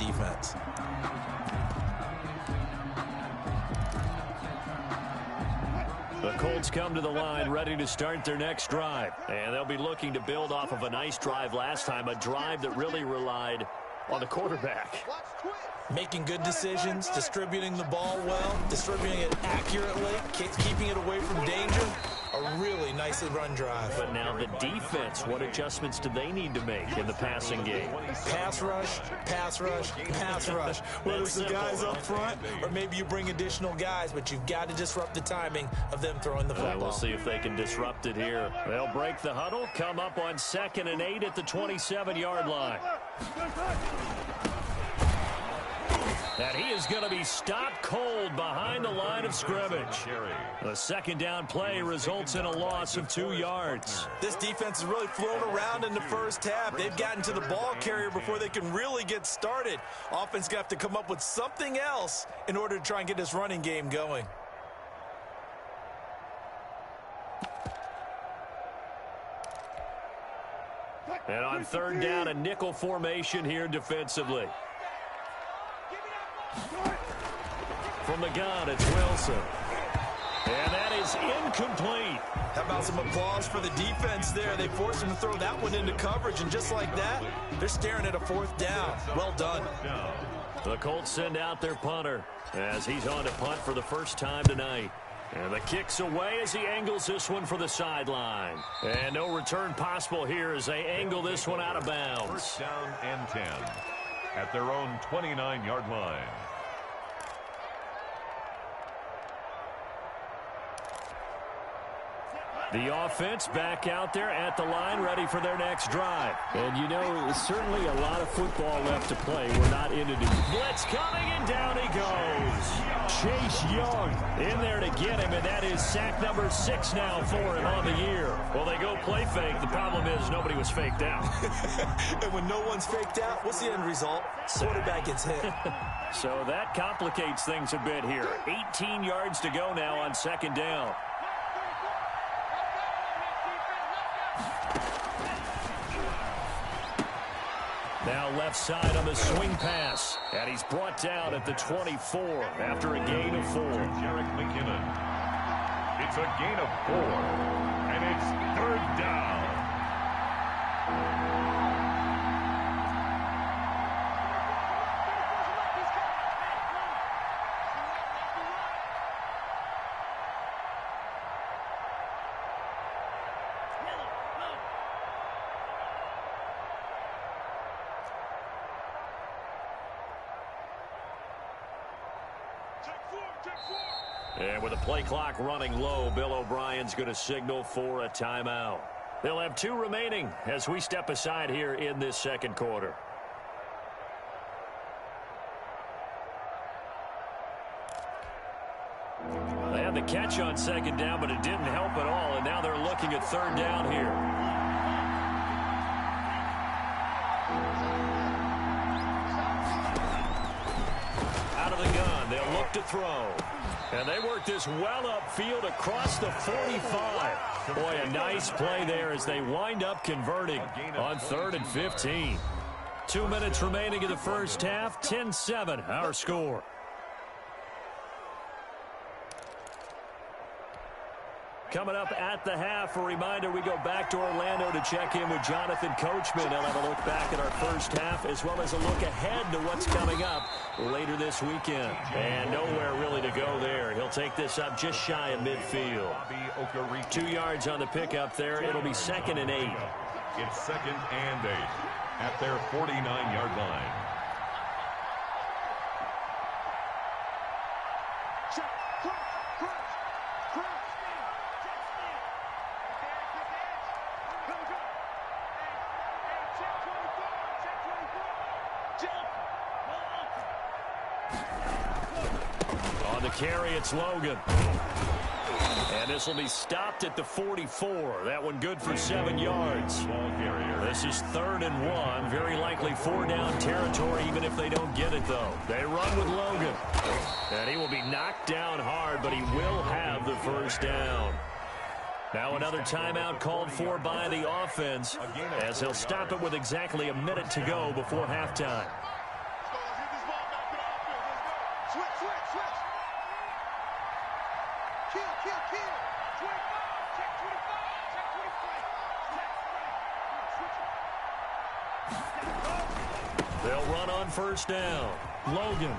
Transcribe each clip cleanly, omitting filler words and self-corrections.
defense. The Colts come to the line ready to start their next drive. And they'll be looking to build off of a nice drive last time, a drive that really relied on the quarterback. Making good decisions, distributing the ball well, distributing it accurately, keeping it away from danger. A really nicely run drive. But now the defense, what adjustments do they need to make in the passing game? Pass rush, pass rush, pass rush. Whether it's the guys up front or maybe you bring additional guys, but you've got to disrupt the timing of them throwing the football. We'll see if they can disrupt it here. They'll break the huddle, come up on 2nd and 8 at the 27-yard line. And he is going to be stopped cold behind the line of scrimmage. The second down play results in a loss of 2 yards. This defense has really flown around in the first half. They've gotten to the ball carrier before they can really get started. Offense going to have to come up with something else in order to try and get this running game going. And on 3rd down, a nickel formation here defensively. From the gun, it's Wilson. And that is incomplete. How about some applause for the defense there? They forced him to throw that one into coverage, and just like that, they're staring at a 4th down. Well done. The Colts send out their punter as he's on to punt for the first time tonight. And the kick's away as he angles this one for the sideline. And no return possible here as they angle this one out of bounds. 1st down and 10 at their own 29-yard line. The offense back out there at the line, ready for their next drive. And, you know, certainly a lot of football left to play. We're not into the blitz coming, and down he goes. Chase Young in there to get him, and that is sack number 6 now for him on the year. Well, they go play fake. The problem is nobody was faked out. And when no one's faked out, what's the end result? Quarterback gets hit. So that complicates things a bit here. 18 yards to go now on 2nd down. Now left side on the swing pass. And he's brought down at the 24 after a gain of 4. Jarek McKinnon. It's a gain of 4. And it's 3rd down. And with the play clock running low, Bill O'Brien's going to signal for a timeout. They'll have 2 remaining as we step aside here in this 2nd quarter. They had the catch on 2nd down, but it didn't help at all, and now they're looking at 3rd down here. Out of the gun, they'll look to throw. And they work this well upfield across the 45. Boy, a nice play there as they wind up converting on 3rd and 15. 2 minutes remaining in the first half. 10-7, our score. Coming up at the half, a reminder, we go back to Orlando to check in with Jonathan Coachman. He'll have a look back at our first half as well as a look ahead to what's coming up later this weekend. And nowhere really to go there. He'll take this up just shy of midfield. 2 yards on the pickup there. It'll be 2nd and 8. It's 2nd and 8 at their 49-yard line. Carry, it's Logan. And this will be stopped at the 44. That one good for 7 yards. This is 3rd and 1. Very likely 4 down territory, even if they don't get it, though. They run with Logan. And he will be knocked down hard, but he will have the first down. Now another timeout called for by the offense as he'll stop it with exactly a minute to go before halftime. They'll run on first down. Logan.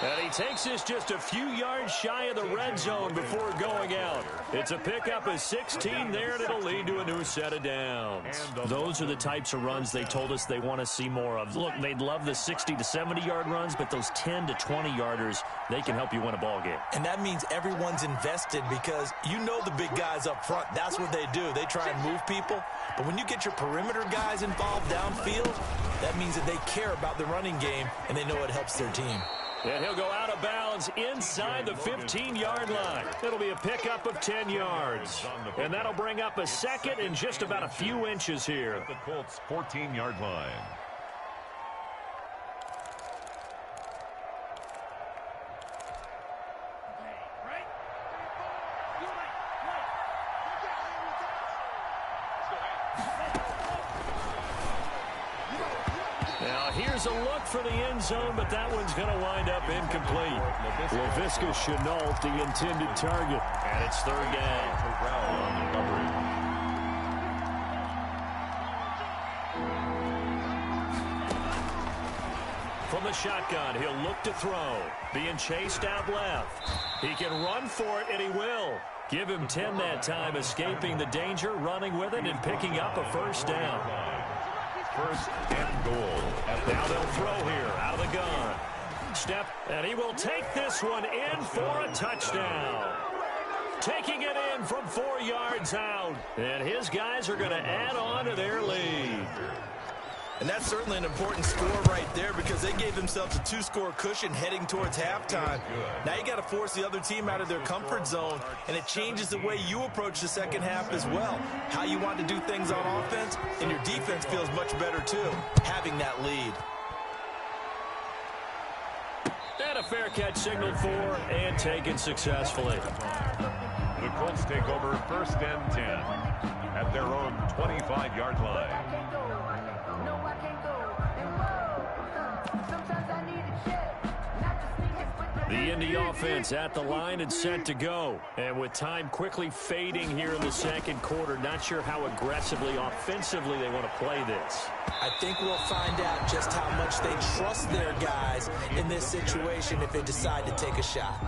And he takes this just a few yards shy of the red zone before going out. It's a pickup of 16 there, and it'll lead to a new set of downs. Those are the types of runs they told us they want to see more of. Look, they'd love the 60 to 70-yard runs, but those 10 to 20-yarders, they can help you win a ball game. And that means everyone's invested because you know the big guys up front. That's what they do. They try and move people. But when you get your perimeter guys involved downfield, that means that they care about the running game, and they know it helps their team. And he'll go out of bounds inside the 15-yard line. It'll be a pickup of 10 yards. And that'll bring up a second and just about a few inches here. At the Colts' 14-yard line. Here's a look for the end zone, but that one's going to wind up incomplete. Laviska Shenault, the intended target. And it's third down. From the shotgun, he'll look to throw. Being chased out left. He can run for it, and he will. Give him 10 that time, escaping the danger, running with it, and picking up a first down. First and goal. Now they'll throw here out of the gun. Step, and he will take this one in for a touchdown. Taking it in from 4 yards out. And his guys are going to add on to their lead. And that's certainly an important score right there because they gave themselves a 2-score cushion heading towards halftime. Now you got to force the other team out of their comfort zone, and it changes the way you approach the second half as well. How you want to do things on offense, and your defense feels much better too, having that lead. And a fair catch signaled for and taken successfully. The Colts take over first and 10 at their own 25-yard line. The Indy offense at the line and set to go. And with time quickly fading here in the second quarter, not sure how aggressively, offensively they want to play this. I think we'll find out just how much they trust their guys in this situation if they decide to take a shot.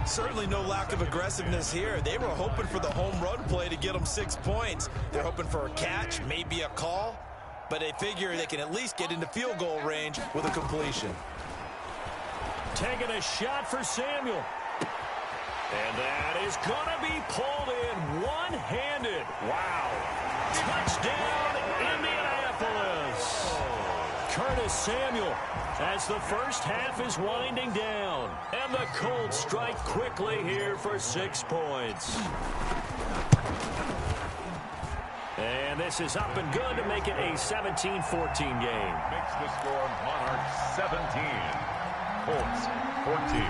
Certainly no lack of aggressiveness here. They were hoping for the home run play to get them 6 points. They're hoping for a catch, maybe a call, but they figure they can at least get into field goal range with a completion. Taking a shot for Samuel. And that is going to be pulled in one-handed. Wow. Touchdown, Indianapolis. Curtis Samuel as the first half is winding down. And the Colts strike quickly here for 6 points. And this is up and good to make it a 17-14 game. Makes the score Monarchs 17. Colts 14.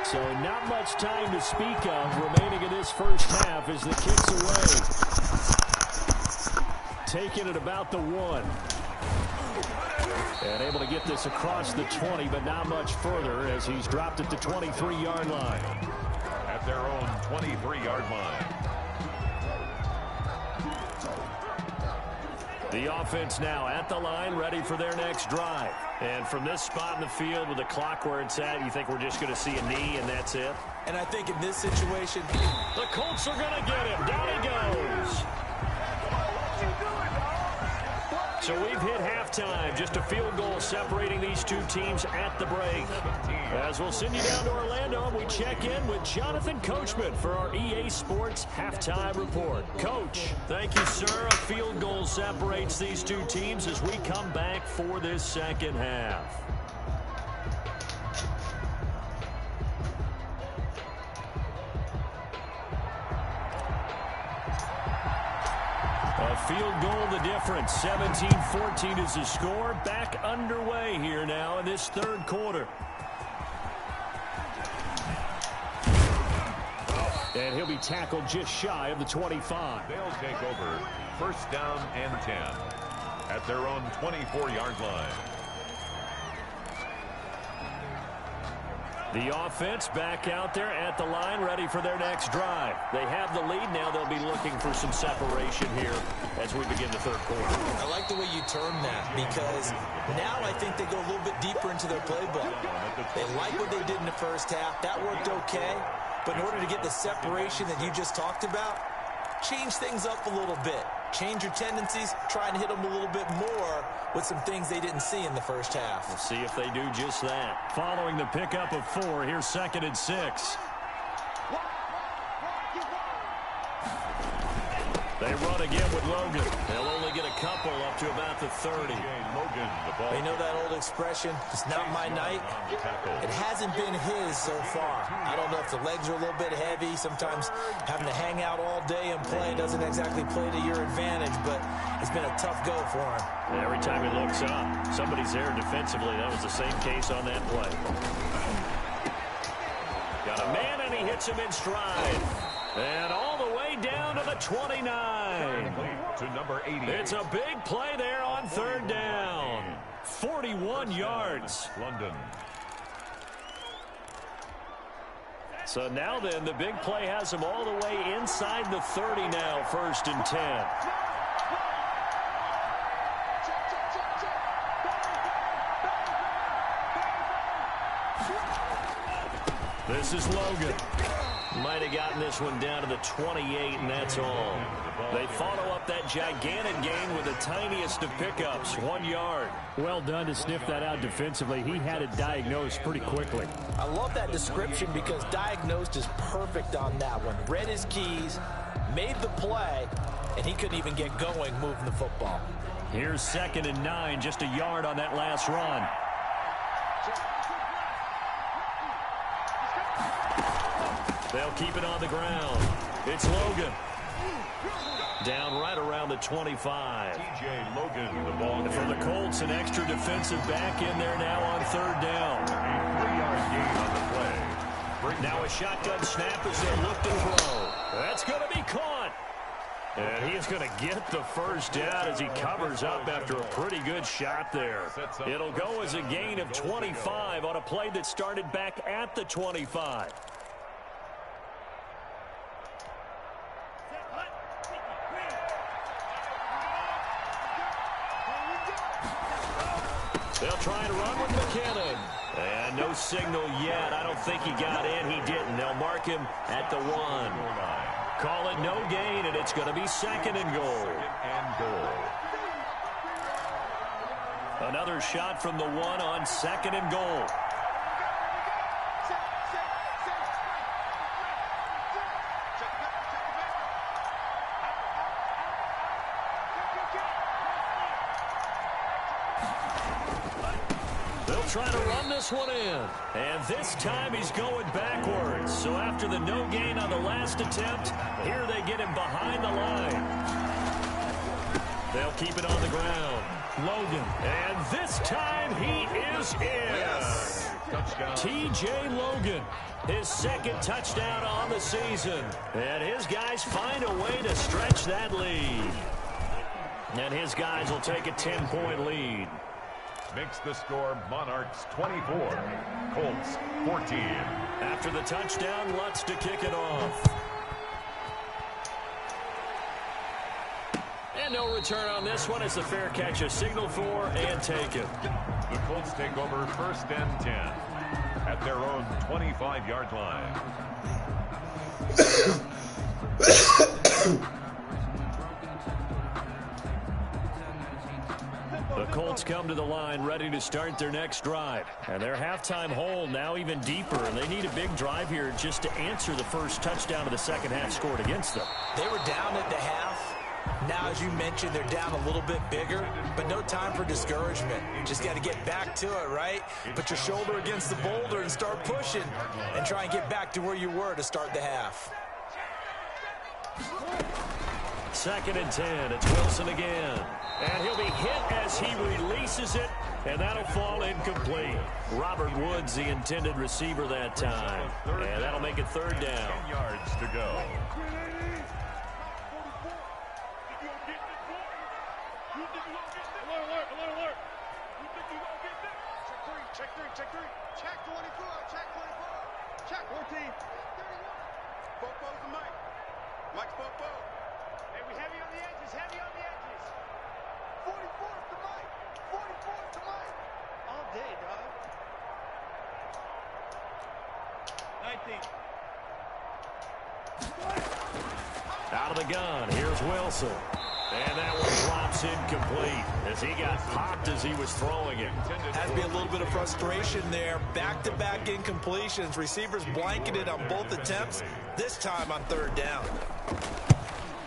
So not much time to speak of remaining in this first half as the kick's away. Taking it about the 1. And able to get this across the 20, but not much further as he's dropped it to 23-yard line. At their own 23-yard line. The offense now at the line, ready for their next drive. And from this spot in the field with the clock where it's at, you think we're just going to see a knee and that's it? And I think in this situation, the Colts are going to get him. Down he goes. So we've hit halftime. Just a field goal separating these two teams at the break. As we'll send you down to Orlando, and we check in with Jonathan Coachman for our EA Sports Halftime Report. Coach, thank you, sir. A field goal separates these two teams as we come back for this second half. A field goal the difference. 17-14 is the score. Back underway here now in this third quarter. And he'll be tackled just shy of the 25. They'll take over first down and 10 at their own 24-yard line. The offense back out there at the line, ready for their next drive. They have the lead now. They'll be looking for some separation here as we begin the third quarter. I like the way you term that, because now I think they go a little bit deeper into their playbook. They like what they did in the first half. That worked okay. But in order to get the separation that you just talked about, change things up a little bit. Change your tendencies, try and hit them a little bit more with some things they didn't see in the first half. We'll see if they do just that. Following the pickup of 4, here's 2nd and 6. They run again with Logan. They'll only get a couple up to about the 30. They know that old expression, it's not my night. It hasn't been his so far. I don't know if the legs are a little bit heavy. Sometimes having to hang out all day and play doesn't exactly play to your advantage, but it's been a tough go for him. Every time he looks up, somebody's there defensively. That was the same case on that play. Got a man, and he hits him in stride. And all the way down to the 29. To number 80. It's a big play there on 3rd down. 41 yards. London. So now then, the big play has him all the way inside the 30 now, 1st and 10. This is Logan. Might have gotten this one down to the 28, and that's all. They follow up that gigantic gain with the tiniest of pickups, 1 yard. Well done to sniff that out defensively. He had it diagnosed pretty quickly. I love that description because diagnosed is perfect on that one. Read his keys, made the play, and he couldn't even get going moving the football. Here's 2nd and 9, just a yard on that last run. They'll keep it on the ground. It's Logan. Down right around the 25. TJ Logan, the ball. And for the Colts, an extra defensive back in there now on 3rd down. A 3-yard gain on the play. Now a shotgun snap as they look to throw. That's going to be caught. And he's going to get the first down as he covers up after a pretty good shot there. It'll go as a gain of 25 on a play that started back at the 25. They'll try and run with McKinnon. And no signal yet. I don't think he got in. He didn't. They'll mark him at the 1. Call it no gain, and it's going to be 2nd and goal. Another shot from the 1 on 2nd and goal. Trying to run this one in. And this time he's going backwards. So after the no gain on the last attempt, here they get him behind the line. They'll keep it on the ground. Logan. And this time he is in. Yes. Touchdown. T.J. Logan. His 2nd touchdown on the season. And his guys find a way to stretch that lead. And his guys will take a 10-point lead. Makes the score Monarchs 24, Colts 14. After the touchdown, Lutz to kick it off. And no return on this one as the fair catch is signaled for and taken. The Colts take over 1st and 10 at their own 25-yard line. The Colts come to the line ready to start their next drive. And their halftime hole now even deeper. And they need a big drive here just to answer the first touchdown of the second half scored against them. They were down at the half. Now, as you mentioned, they're down a little bit bigger, but no time for discouragement. Just got to get back to it, right? Put your shoulder against the boulder and start pushing and try and get back to where you were to start the half. 2nd and 10. It's Wilson again. And he'll be hit as he releases it, and that'll fall incomplete. Robert Woods, the intended receiver that time. And that'll make it 3rd down. 10 yards to go. Check 24. Check 24. Check 14. 4-4's the mic. Mike's 4-4. Hey, we heavy on the edges. Heavy on the edges. 44's the mic. 44's the mic. All day, dog. 19. Out of the gun, here's Wilson. And that one drops incomplete as he got popped as he was throwing it. Has to be a little bit of frustration there. Back-to-back incompletions. Receivers blanketed on both attempts, this time on third down.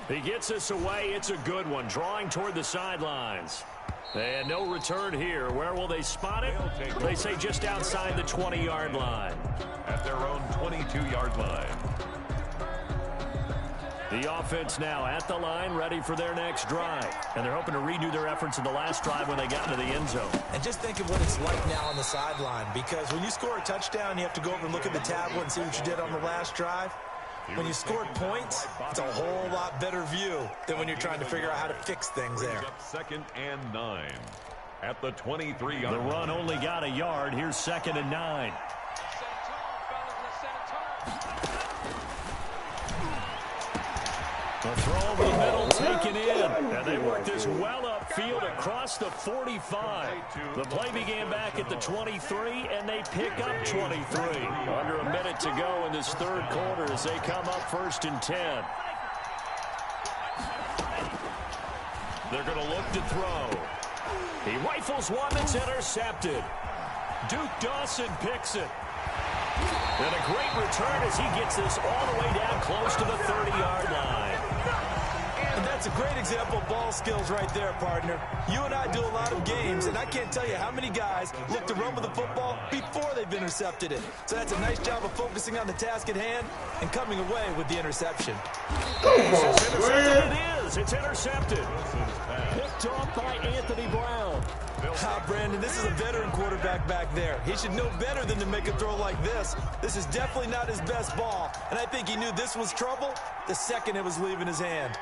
He gets this away. It's a good one, drawing toward the sidelines. And no return here. Where will they spot it? They say just outside the 20-yard line. At their own 22-yard line. The offense now at the line, ready for their next drive. And they're hoping to redo their efforts in the last drive when they got into the end zone. And just think of what it's like now on the sideline, because when you score a touchdown, you have to go over and look at the tablet and see what you did on the last drive. When you scored points, it's a whole lot better view than when you're trying to figure out how to fix things there. 2nd and 9 at the 23-yard The line. run only got a yard. Here's 2nd and 9. The throw over the middle, taken in. And they worked this well upfield across the 45. The play began back at the 23, and they pick up 23. Under a minute to go in this third quarter as they come up 1st and 10. They're going to look to throw. He rifles one that's intercepted. Duke Dawson picks it. And a great return as he gets this all the way down close to the 30-yard line. And that's a great example of ball skills right there, partner. You and I do a lot of games, and I can't tell you how many guys look to run with the football before they've intercepted it. So that's a nice job of focusing on the task at hand and coming away with the interception. It is. It's intercepted. Picked off by Anthony Brown. Brandon, this is a veteran quarterback back there. He should know better than to make a throw like this. This is definitely not his best ball, and I think he knew this was trouble the second it was leaving his hand.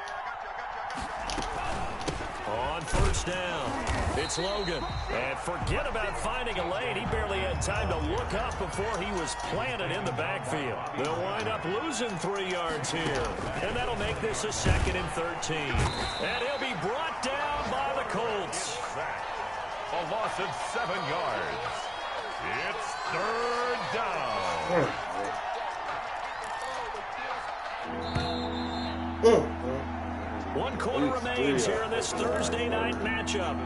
On 1st down, it's Logan. And forget about finding a lane. He barely had time to look up before he was planted in the backfield. They'll wind up losing 3 yards here. And that'll make this a 2nd and 13. And he'll be brought down by the Colts. A loss of 7 yards. It's 3rd down. One quarter remains here in this Thursday night matchup.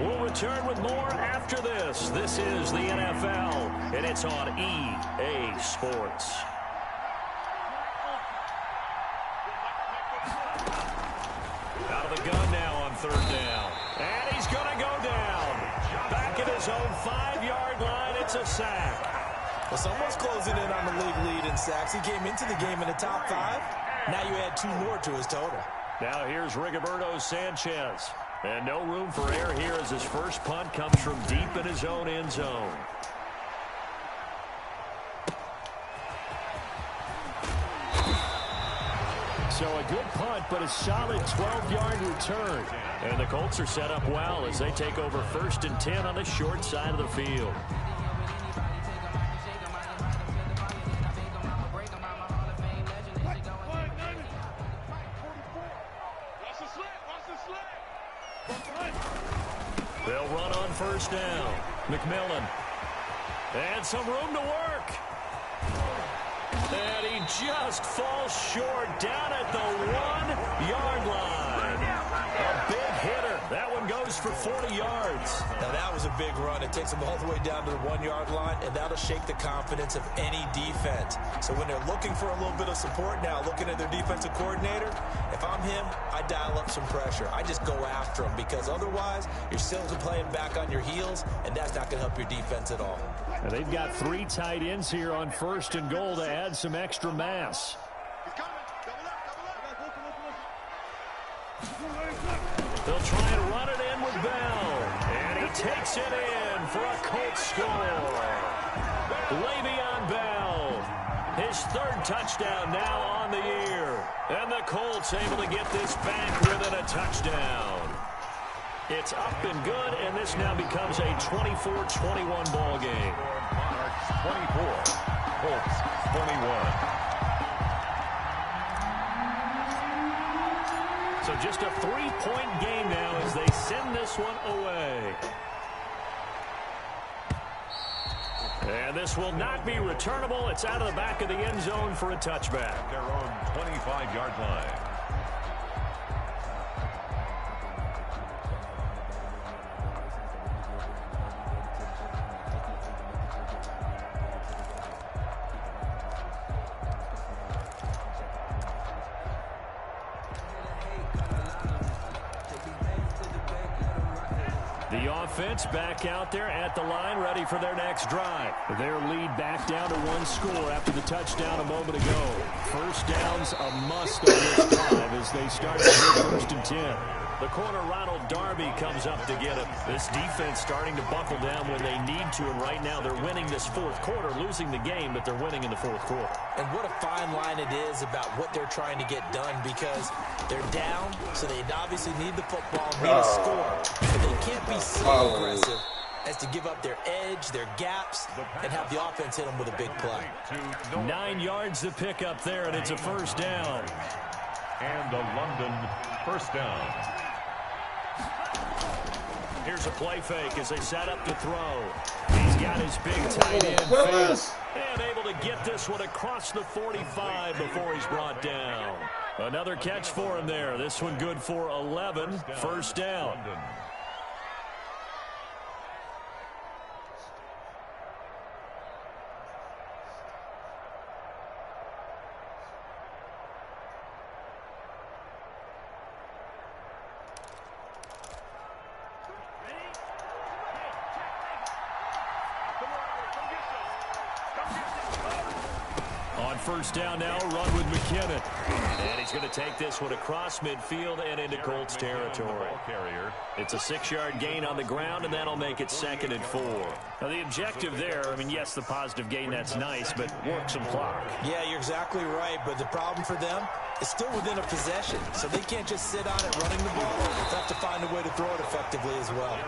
We'll return with more after this. This is the NFL, and it's on EA Sports. Out of the gun now on 3rd down. And he's going to go down. Back at his own 5-yard line, it's a sack. Well, someone's closing in on the league lead in sacks. He came into the game in the top 5. Now you add 2 more to his total. Now here's Rigoberto Sanchez. And no room for error here as his first punt comes from deep in his own end zone. So a good punt, but a solid 12-yard return. And the Colts are set up well as they take over 1st and 10 on the short side of the field. They'll run on 1st down. McMillan. And some room to work. And he just falls short down at the 1-yard line. A big hitter. That one goes for 40 yards. Now that was a big run. It takes him all the way down to the 1-yard line, and that'll shake the confidence of any defense. So when they're looking for a little bit of support now, looking at their defensive coordinator, if I'm him, I dial up some pressure. I just go after him, because otherwise you're still playing back on your heels, and that's not going to help your defense at all. And they've got 3 tight ends here on 1st and goal to add some extra mass. They'll try and run it in with Bell. And he takes it in for a Colts score. Le'Veon Bell, his 3rd touchdown now on the year. And the Colts able to get this back within a touchdown. It's up and good, and this now becomes a 24-21 ball game. Monarchs 24, Colts 21. So just a 3-point game now as they send this one away. And this will not be returnable. It's out of the back of the end zone for a touchback. At their own 25-yard line. The offense back out there at the line, ready for their next drive. Their lead back down to 1 score after the touchdown a moment ago. First down's a must on this drive as they start to hit 1st and 10. The corner, Ronald Darby, comes up to get him. This defense starting to buckle down when they need to, and right now they're winning this 4th quarter, losing the game, but they're winning in the 4th quarter. And what a fine line it is about what they're trying to get done, because they're down, so they obviously need the football and need a score. But they can't be so aggressive as to give up their edge, their gaps, and have the offense hit them with a big play. 9 yards to pick up there, and it's a first down. And a London first down. Here's a play fake as they set up to throw. He's got his big tight end face. And able to get this one across the 45 before he's brought down. Another catch for him there. This one good for 11. First down. First down now, run with McKinnon. And he's going to take this one across midfield and into Colts territory. It's a 6-yard gain on the ground, and that'll make it 2nd and 4. Now, the objective there, I mean, yes, the positive gain, that's nice, but work some clock. Yeah, you're exactly right, but the problem for them is still within a possession, so they can't just sit on it running the ball. They have to find a way to throw it effectively as well.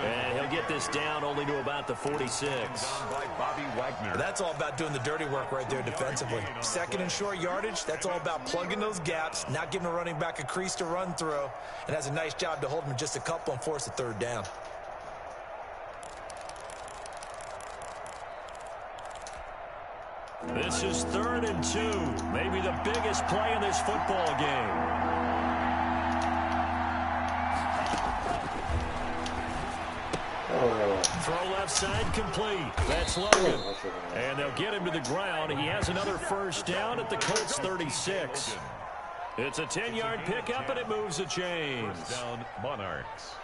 And he'll get this down only to about the 46. That's all about doing the dirty work right there defensively. 2nd and short yardage, that's all about plugging those gaps, not giving a running back a crease to run through, and has a nice job to hold him just a couple and force a 3rd down. This is 3rd and 2. Maybe the biggest play in this football game. Throw left side complete. That's Logan. And they'll get him to the ground. He has another first down at the Colts 36. It's a 10-yard pickup, and it moves the chains. First down, Monarchs.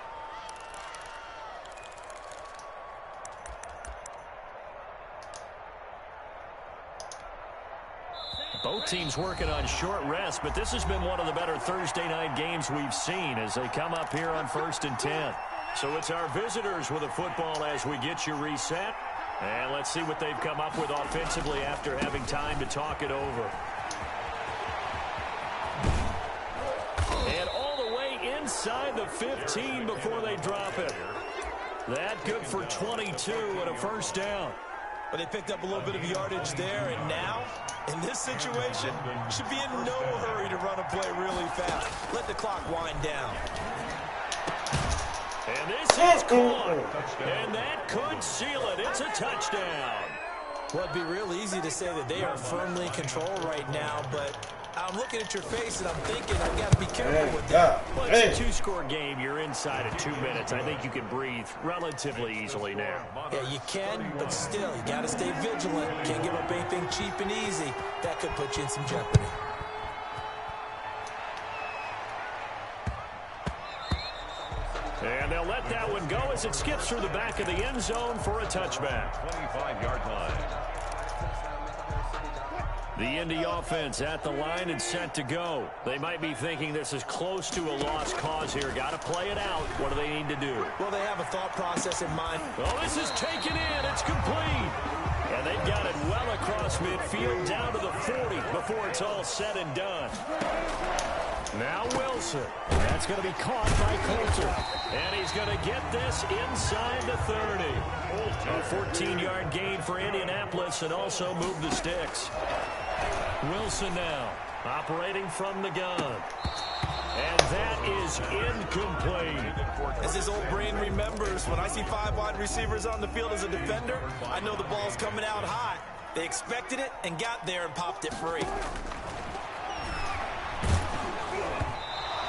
Both teams working on short rest, but this has been one of the better Thursday night games we've seen as they come up here on 1st and 10. So it's our visitors with a football as we get you reset. And let's see what they've come up with offensively after having time to talk it over. And all the way inside the 15 before they drop it. That good for 22 and a first down. But they picked up a little bit of yardage there, and now, in this situation, should be in no hurry to run a play really fast. Let the clock wind down. And this is caught. And that could seal it. It's a touchdown. Well, it'd be real easy to say that they are firmly in control right now, but I'm looking at your face and I'm thinking I've got to be careful with that. Well, it's a 2-score game. You're inside of 2 minutes. I think you can breathe relatively easily now. Yeah, you can, but still, you got to stay vigilant. Can't give up anything cheap and easy. That could put you in some jeopardy. And they'll let that one go as it skips through the back of the end zone for a touchback. 25-yard line. The Indy offense at the line and set to go. They might be thinking this is close to a lost cause here. Got to play it out. What do they need to do? Well, they have a thought process in mind. Oh, this is taken in. It's complete. And they've got it well across midfield down to the 40 before it's all said and done. Now Wilson. That's going to be caught by Coulter. And he's going to get this inside the 30. A 14-yard gain for Indianapolis and also move the sticks. Wilson now operating from the gun. And that is incomplete. As his old brain remembers, when I see 5 wide receivers on the field as a defender, I know the ball's coming out hot. They expected it and got there and popped it free.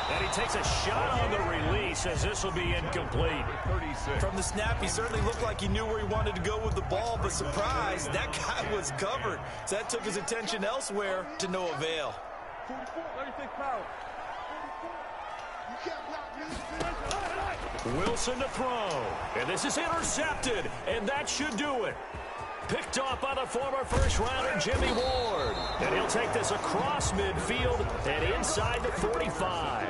And he takes a shot on the release as this will be incomplete. 36. From the snap, he certainly looked like he knew where he wanted to go with the ball, but surprise, that guy was covered. So that took his attention elsewhere to no avail. 44, 36 power. 44. You can't block me. Wilson to throw. And this is intercepted. And that should do it. Picked off by the former first-rounder Jimmy Ward. And he'll take this across midfield and inside the 45.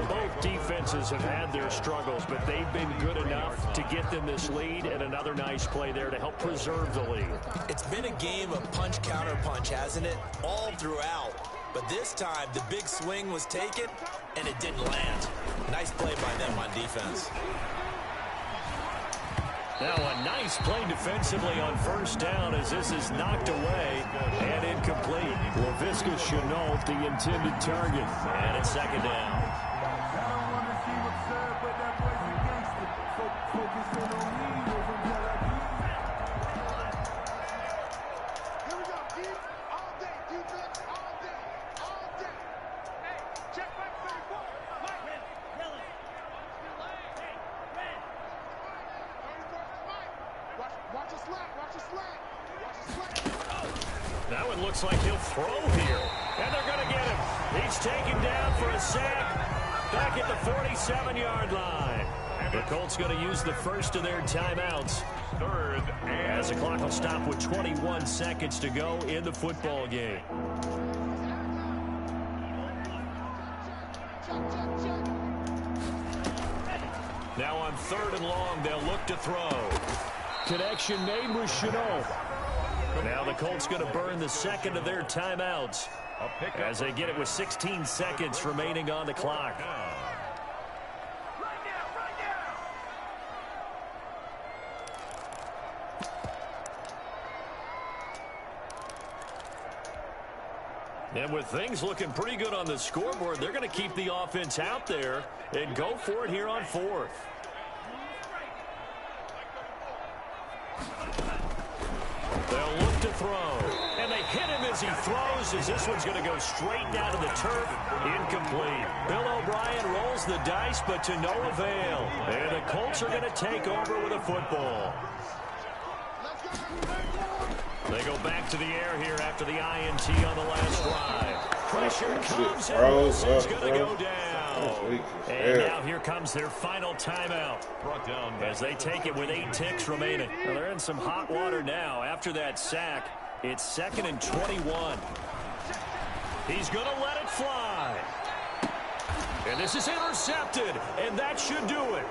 Both defenses have had their struggles, but they've been good enough to get them this lead, and another nice play there to help preserve the lead. It's been a game of punch-counter-punch, hasn't it? All throughout. But this time, the big swing was taken, and it didn't land. Nice play by them on defense. Now a nice play defensively on first down as this is knocked away and incomplete. LaVisca Chenault, the intended target. And it's second down. Now it looks like he'll throw here. And they're going to get him. He's taken down for a sack back at the 47-yard line. The Colts going to use the first of their timeouts. Third and As the clock will stop with 21 seconds to go in the football game. Now on third and long, they'll look to throw. Connection made with Chenault. Now the Colts going to burn the second of their timeouts as they get it with 16 seconds remaining on the clock. And with things looking pretty good on the scoreboard, they're going to keep the offense out there and go for it here on fourth. They'll look to throw. And they hit him as he throws, as this one's going to go straight down to the turf. Incomplete. Bill O'Brien rolls the dice, but to no avail. And the Colts are going to take over with a football. They go back to the air here after the INT on the last drive. Pressure comes, and Wilson's going to go down. And now here comes their final timeout. brought down as they take it with 8 ticks remaining. Well, they're in some hot water now. After that sack, it's 2nd and 21. He's going to let it fly. And this is intercepted, and that should do it.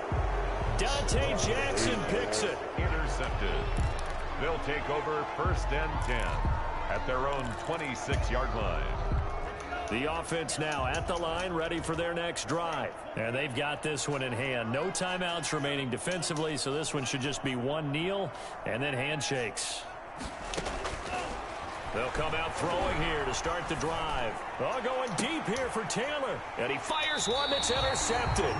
Dante Jackson picks it. Intercepted. They'll take over 1st and 10 at their own 26-yard line. The offense now at the line, ready for their next drive. And they've got this one in hand. No timeouts remaining defensively, so this one should just be one kneel and then handshakes. They'll come out throwing here to start the drive. Oh, going deep here for Taylor. And he fires one that's intercepted.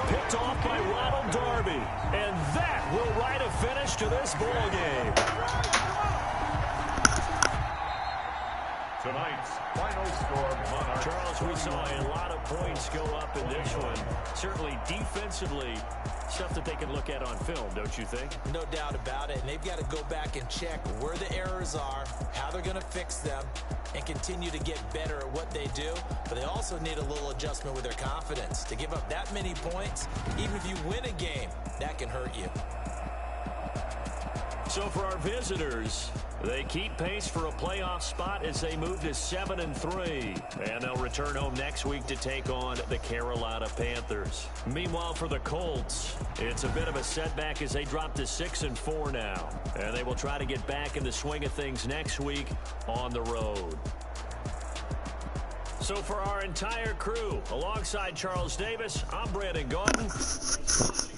Picked off by Ronald Darby. And that will write a finish to this ball game. Tonight's final score, Monarchs. Charles, we saw a lot of points go up in this one. Certainly defensively, stuff that they can look at on film, don't you think? No doubt about it. And they've got to go back and check where the errors are, how they're going to fix them, and continue to get better at what they do. But they also need a little adjustment with their confidence. To give up that many points, even if you win a game, that can hurt you. So for our visitors, they keep pace for a playoff spot as they move to 7-3. And they'll return home next week to take on the Carolina Panthers. Meanwhile, for the Colts, it's a bit of a setback as they drop to 6-4 now. And they will try to get back in the swing of things next week on the road. So for our entire crew, alongside Charles Davis, I'm Brandon Gaudin.